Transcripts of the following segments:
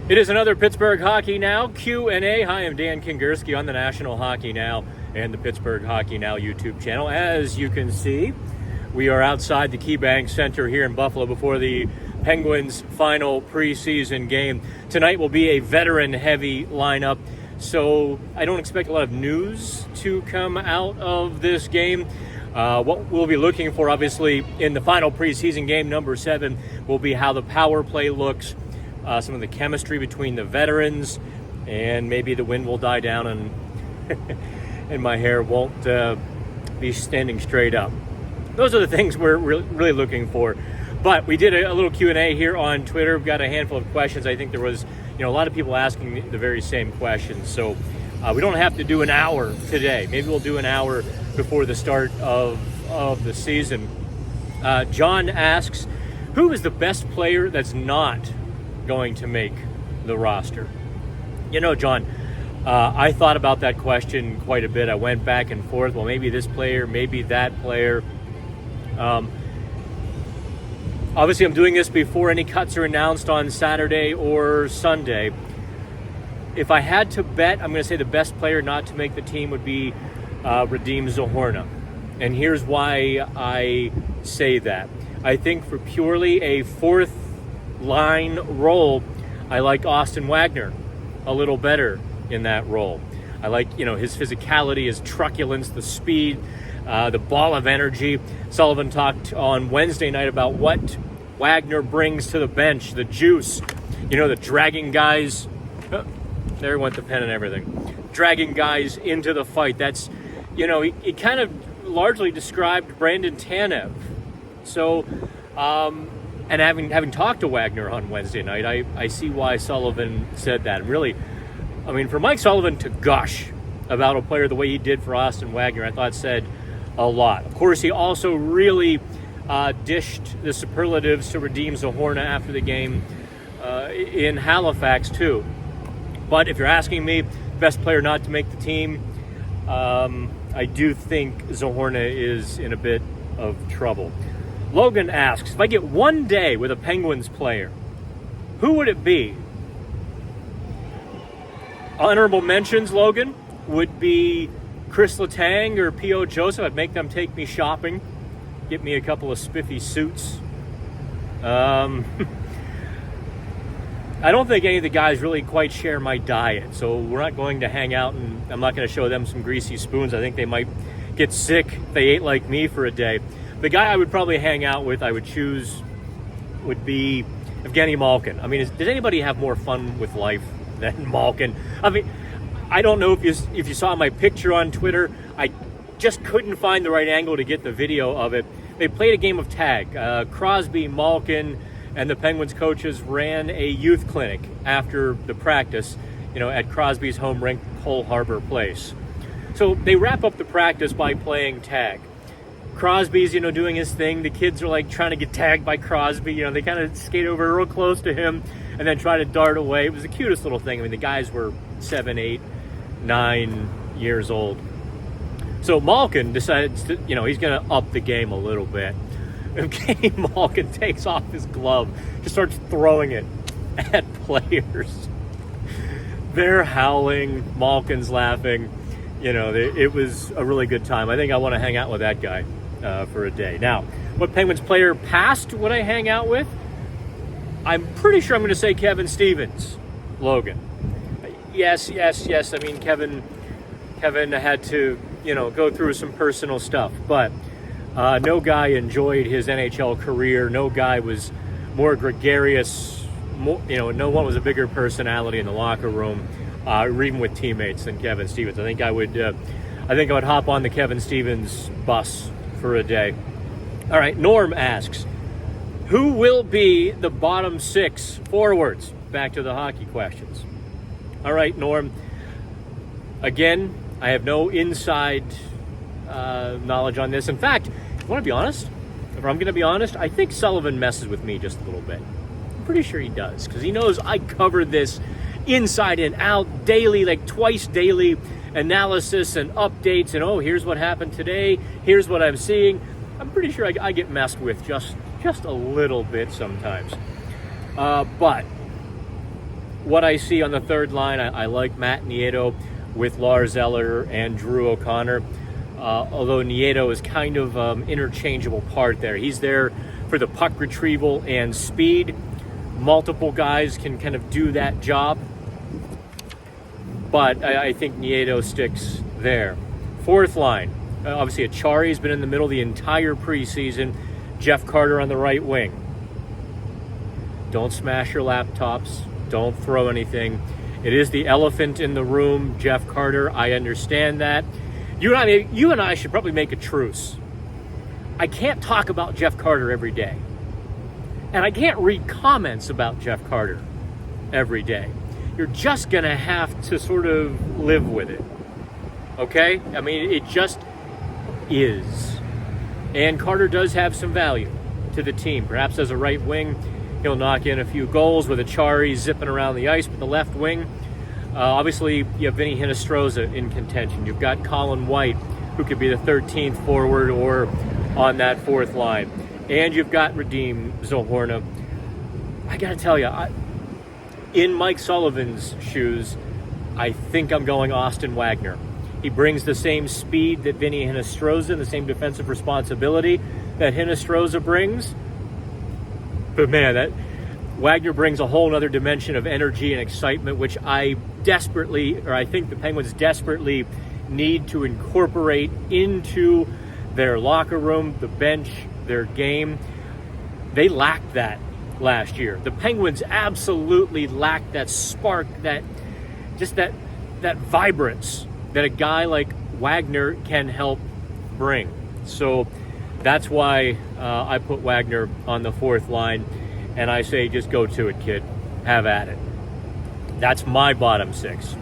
It is another Pittsburgh Hockey Now Q&A. Hi, I'm Dan Kingerski on the National Hockey Now and the Pittsburgh Hockey Now YouTube channel. As you can see, we are outside the KeyBank Center here in Buffalo before the Penguins' final preseason game. Tonight will be a veteran-heavy lineup, so I don't expect a lot of news to come out of this game. What we'll be looking for, obviously, in the final preseason game, number 7, will be how the power play looks, some of the chemistry between the veterans, and maybe the wind will die down and and my hair won't be standing straight up. Those are the things we're really looking for. But we did a little Q&A here on Twitter. We've got a handful of questions. I think there was a lot of people asking the very same questions. So we don't have to do an hour today. Maybe we'll do an hour before the start of the season. John asks, who is the best player that's not going to make the roster? John, I thought about that question quite a bit. I went back and forth. Well, maybe this player, maybe that player. Obviously, I'm doing this before any cuts are announced on Saturday or Sunday. If I had to bet, I'm going to say the best player not to make the team would be Radim Zohorna. And here's why I say that. I think for purely a fourth line role, I like Austin Wagner a little better in that role. I like, his physicality, his truculence, the speed, the ball of energy. Sullivan talked on Wednesday night about what Wagner brings to the bench, the juice, the dragging guys. Oh, there went the pen and everything. Dragging guys into the fight. That's, he kind of largely described Brandon Tanev. So, and having talked to Wagner on Wednesday night, I see why Sullivan said that. Really, for Mike Sullivan to gush about a player the way he did for Austin Wagner, I thought said a lot. Of course, he also really dished the superlatives to Radim Zohorna after the game in Halifax, too. But if you're asking me, best player not to make the team, I do think Zohorna is in a bit of trouble. Logan asks, if I get one day with a Penguins player, who would it be? Honorable mentions, Logan, would be Chris Letang or P.O. Joseph. I'd make them take me shopping, get me a couple of spiffy suits. I don't think any of the guys really quite share my diet, so we're not going to hang out, and I'm not going to show them some greasy spoons. I think they might get sick if they ate like me for a day. The guy I would probably hang out with, I would choose, would be Evgeny Malkin. Did anybody have more fun with life than Malkin? I don't know if you saw my picture on Twitter. I just couldn't find the right angle to get the video of it. They played a game of tag. Crosby, Malkin, and the Penguins coaches ran a youth clinic after the practice, at Crosby's home rink, Cole Harbor Place. So they wrap up the practice by playing tag. Crosby's, doing his thing. The kids are like trying to get tagged by Crosby. They kind of skate over real close to him and then try to dart away. It was the cutest little thing. The guys were 7, 8, 9 years old. So Malkin decides to, he's going to up the game a little bit. Okay, Malkin takes off his glove, just starts throwing it at players. They're howling. Malkin's laughing. It was a really good time. I think I want to hang out with that guy for a day. Now, what Penguins player past would I hang out with? I'm pretty sure I'm going to say Kevin Stevens, Logan. Yes. Kevin had to, go through some personal stuff, but no guy enjoyed his NHL career. No guy was more gregarious. No one was a bigger personality in the locker room, or even with teammates, than Kevin Stevens. I think I would hop on the Kevin Stevens bus for a day. All right, Norm asks, who will be the bottom 6 forwards? Back to the hockey questions. All right, Norm. Again, I have no inside knowledge on this. In fact, if I'm going to be honest, I think Sullivan messes with me just a little bit. I'm pretty sure he does, because he knows I cover this inside and out daily, like twice daily, analysis and updates, and here's what happened today, here's what I'm seeing. I'm pretty sure I get messed with just a little bit sometimes. But what I see on the third line, I like Matt Nieto with Lars Eller and Drew O'Connor. Although Nieto is kind of interchangeable part there. He's there for the puck retrieval and speed. Multiple guys can kind of do that job, but I think Nieto sticks there. Fourth line, obviously Achari's been in the middle the entire preseason. Jeff Carter on the right wing. Don't smash your laptops. Don't throw anything. It is the elephant in the room, Jeff Carter. I understand that. You and I should probably make a truce. I can't talk about Jeff Carter every day. And I can't read comments about Jeff Carter every day. You're just going to have to sort of live with it. Okay? I mean, it just is. And Carter does have some value to the team. Perhaps as a right wing, he'll knock in a few goals with Achari zipping around the ice. But the left wing, obviously, you have Vinny Hinostroza in contention. You've got Colin White, who could be the 13th forward or on that fourth line. And you've got Radim Zohorna. I got to tell you, in Mike Sullivan's shoes, I think I'm going Austin Wagner. He brings the same speed that Vinny Hinostroza and the same defensive responsibility that Hinostroza brings. But man, that Wagner brings a whole other dimension of energy and excitement, which I think the Penguins desperately need to incorporate into their locker room, the bench, their game. They lacked that last year. The Penguins absolutely lacked that spark, that vibrance that a guy like Wagner can help bring. So that's why I put Wagner on the fourth line, and I say just go to it, kid. Have at it. That's my bottom six.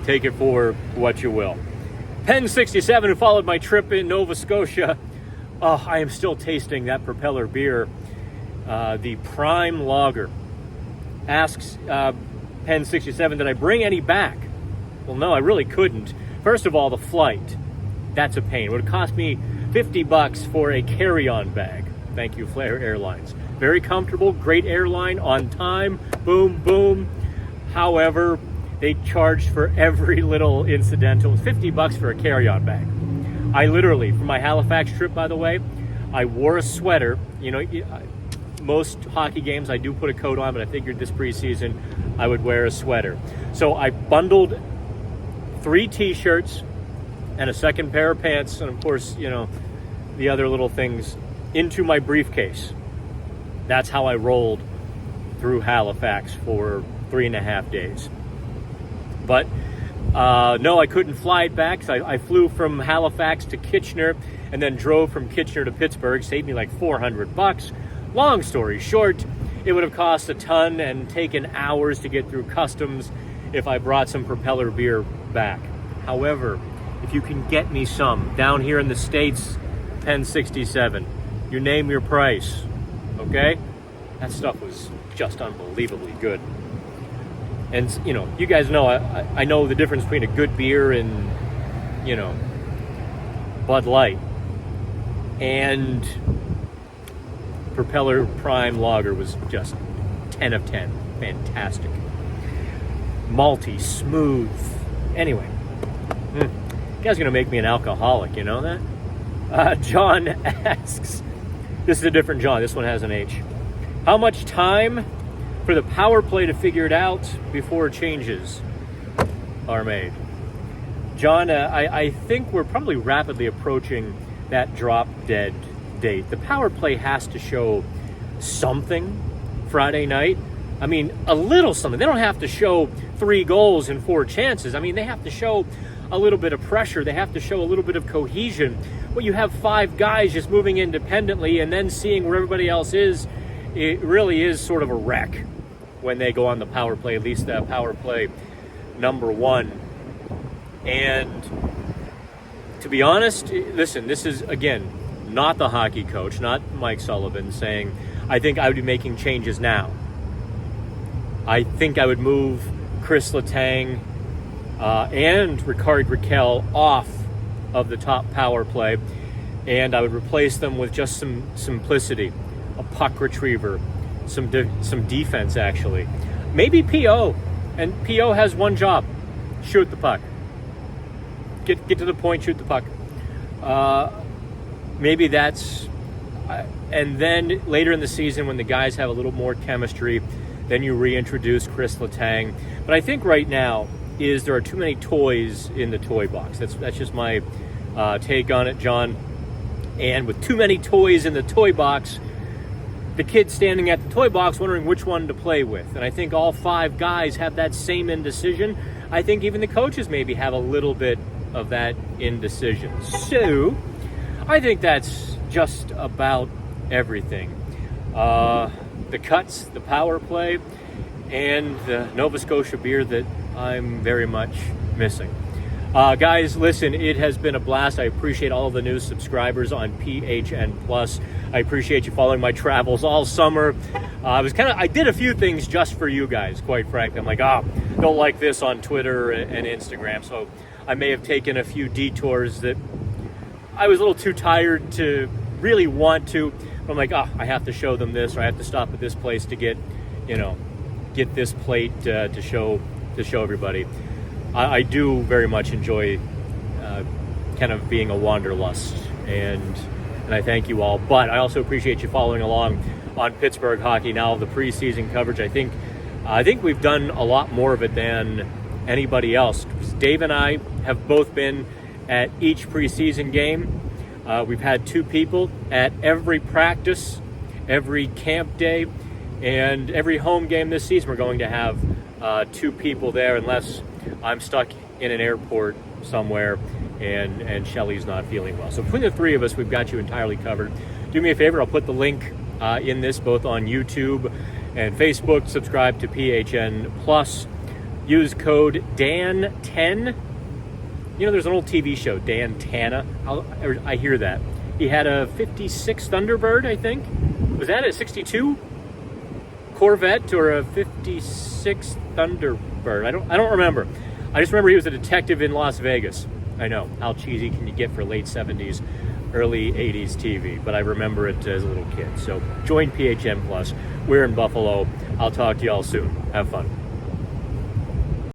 Take it for what you will. Pen67, who followed my trip in Nova Scotia. Oh, I am still tasting that Propeller beer, the Prime Lager. Asks Pen67, did I bring any back? Well, no, I really couldn't. First of all, the flight. That's a pain. It would have cost me $50 for a carry-on bag. Thank you, Flair Airlines. Very comfortable, great airline, on time, boom, boom. However, they charged for every little incidental. $50 for a carry-on bag. I literally, for my Halifax trip, by the way, I wore a sweater. You know, most hockey games I do put a coat on, but I figured this preseason I would wear a sweater. So I bundled 3 t-shirts and a second pair of pants, and of course, you know, the other little things into my briefcase. That's how I rolled through Halifax for 3.5 days. But no, I couldn't fly it back. So I flew from Halifax to Kitchener and then drove from Kitchener to Pittsburgh. Saved me like $400. Long story short, it would have cost a ton and taken hours to get through customs if I brought some Propeller beer back. However, if you can get me some down here in the States, Pen67, you name your price, okay? That stuff was just unbelievably good. And, you know, you guys know, I know the difference between a good beer and, you know, Bud Light. And Propeller Prime Lager was just 10 of 10. Fantastic. Malty, smooth. Anyway, you guys are going to make me an alcoholic, you know that? John asks, this is a different John, this one has an H. How much time for the power play to figure it out before changes are made? John, I think we're probably rapidly approaching that drop dead date. The power play has to show something Friday night. I mean, a little something. They don't have to show 3 goals and 4 chances. I mean, they have to show a little bit of pressure. They have to show a little bit of cohesion. When you have 5 guys just moving independently and then seeing where everybody else is, it really is sort of a wreck when they go on the power play, at least that power play number 1. And to be honest, listen, this is, again, not the hockey coach, not Mike Sullivan saying, I think I would be making changes now. I think I would move Chris Letang and Ricard Raquel off of the top power play, and I would replace them with just some simplicity, a puck retriever, some defense actually. maybe PO. And PO has one job: shoot the puck. Get to the point, shoot the puck. Maybe that's, and then later in the season when the guys have a little more chemistry, then you reintroduce Chris Letang. But I think right now there are too many toys in the toy box. That's just my take on it, John. And with too many toys in the toy box, the kid's standing at the toy box wondering which one to play with. And I think all 5 guys have that same indecision. I think even the coaches maybe have a little bit of that indecision. So I think that's just about everything. The cuts, the power play, and the Nova Scotia beer that I'm very much missing. Guys, listen, it has been a blast. I appreciate all of the new subscribers on PHN Plus. I appreciate you following my travels all summer. I did a few things just for you guys, quite frankly. I'm like, don't like this on Twitter and Instagram. So I may have taken a few detours that I was a little too tired to really want to. But I'm like, I have to show them this, or I have to stop at this place to get this plate to show everybody. I do very much enjoy kind of being a wanderlust, and I thank you all. But I also appreciate you following along on Pittsburgh hockey now. The preseason coverage, I think we've done a lot more of it than anybody else. Dave and I have both been at each preseason game. We've had 2 people at every practice, every camp day, and every home game this season. We're going to have 2 people there, unless I'm stuck in an airport somewhere and Shelly's not feeling well. So between the 3 of us, we've got you entirely covered. Do me a favor, I'll put the link in this both on YouTube and Facebook. Subscribe to PHN Plus. Use code DAN10. There's an old TV show, Dan Tana. I hear that. He had a 56 Thunderbird, I think. Was that a 62 Corvette or a 56 Thunderbird? I don't remember. I just remember he was a detective in Las Vegas. I know, how cheesy can you get for late 70s, early 80s TV? But I remember it as a little kid. So join PHN Plus. We're in Buffalo. I'll talk to you all soon. Have fun.